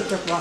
tutto qua.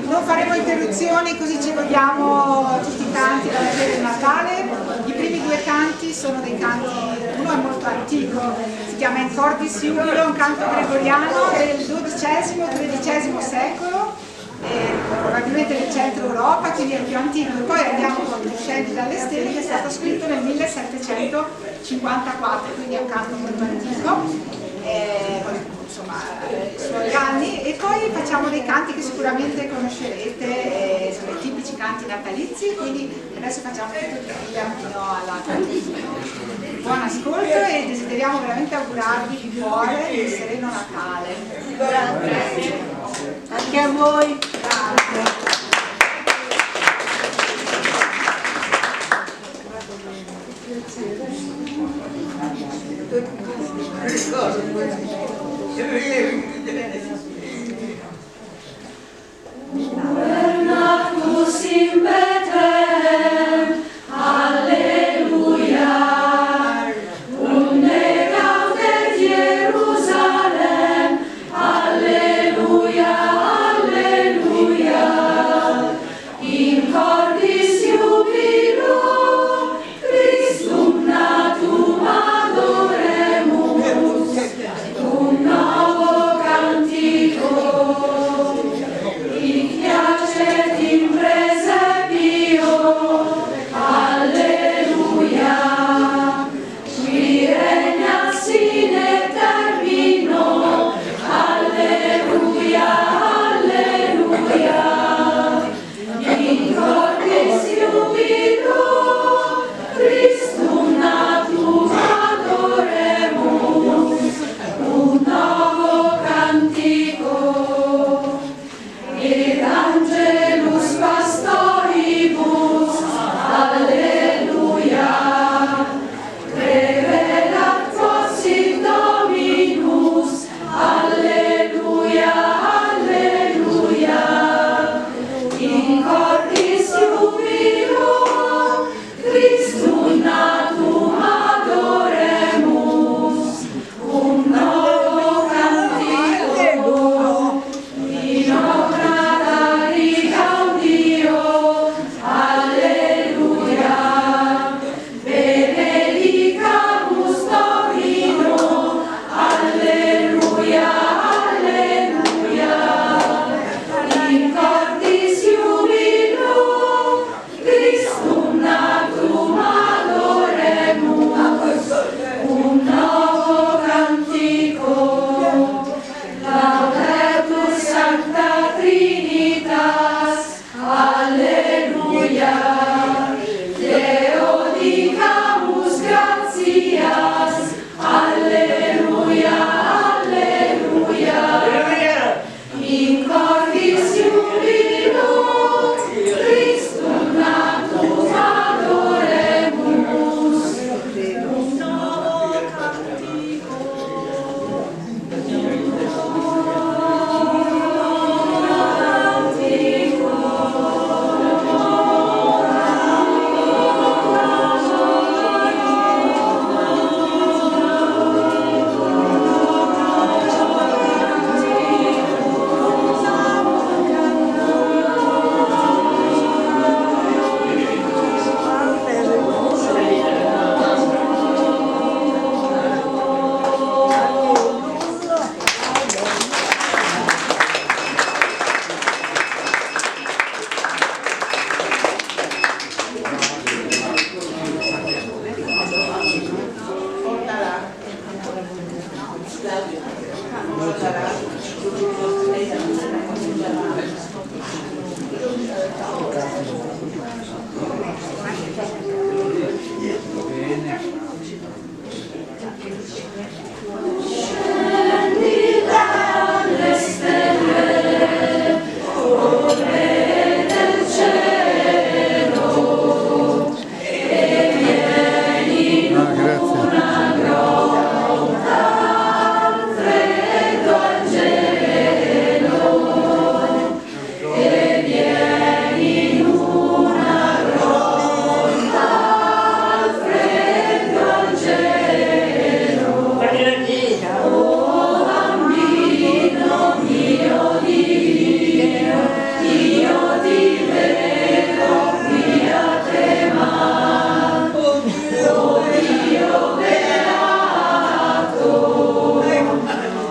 Non faremo interruzioni, così ci godiamo tutti i canti della magia del Natale. I primi due canti sono dei canti, uno è molto antico, si chiama In Cordis Jubilo, un canto gregoriano del XII-XIII secolo, probabilmente del centro Europa, quindi è il più antico. E poi andiamo con Scendi dalle stelle, che è stato scritto nel 1754, quindi è un canto molto antico. Insomma, i suoi anni, e poi facciamo dei canti che sicuramente conoscerete, sono i tipici canti natalizi, quindi adesso facciamo tutto il fino alla conclusione. Buon ascolto e desideriamo veramente augurarvi di cuore un sereno Natale. Grazie. Anche a voi. Grazie. Nacus in Bethlehem, alleluia, unde gaudet Jerusalem, alleluia, alleluia, in cordis jubilo, Christum natum adoremus, un novo cantico Scendi dalle stelle, o Re del cielo, e vieni in una grotta al freddo al gelo, e vieni in una grotta al freddo al gelo. Oh bambino mio Dio, io ti vedo qui a tremare, oh Dio beato,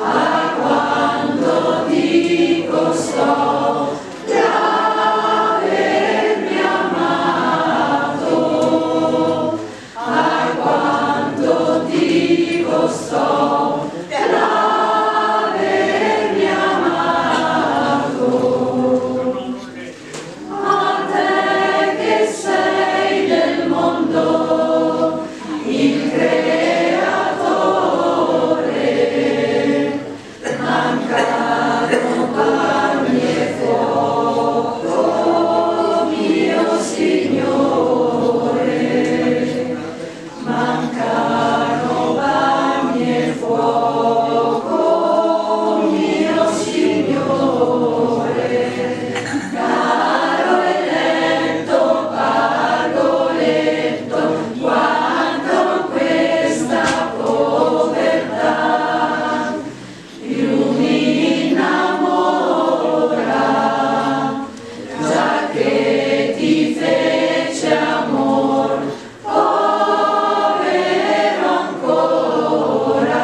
a quanto ti costò l'avermi amato, a quanto ti costò l'avermi amato. A te che sei del mondo il creatore, mancano panni e fuoco, mio Signore, mancano panni e fuoco, mio Signore, caro eletto pargoletto, quanto questa povertà più mi innamora, già che ti fece amor, povero ancora,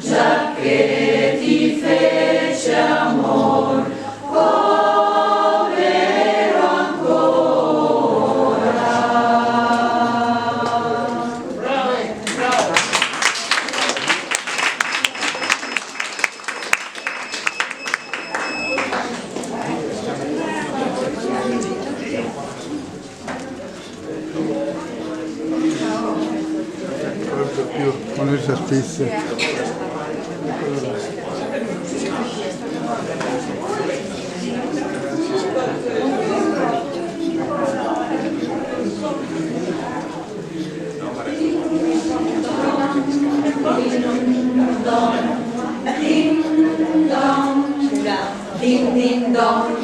già che ti fece amor, povero ancora. Più con le artiste. Ding ding dong.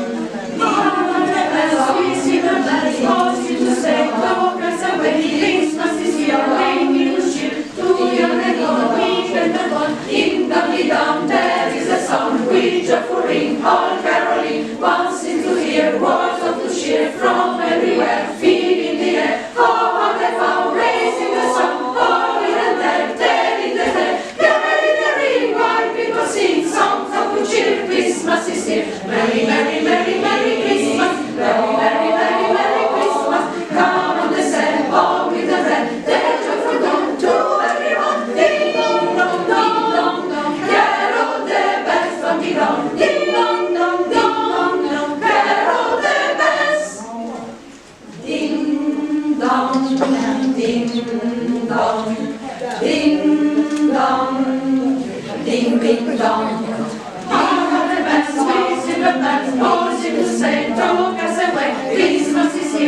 Christmas is here, ringing the ship to your neighbor, weep and the fun. Ding dong, there is a sound, with joyful ring, all caroling, bouncing to hear words of good cheer from everywhere, filling the air. Oh, how they found, raising the sun, oh, here and there, there in the air. Gather in the ring, while people sing songs of good cheer. Christmas is here, merry, merry, merry, merry Christmas, merry, merry, merry, merry Christmas. Come on the sand, all with the red, their joyful dawn to everyone. Ding dong dong, ding dong dong, carol the bells from the dawn. Ding dong dong, ding dong dong, carol the bells. Ding dong, ding dong, ding dong, ding ding dong. All of the bells, we sing the bells, all sing the same, took us away. Christmas is here.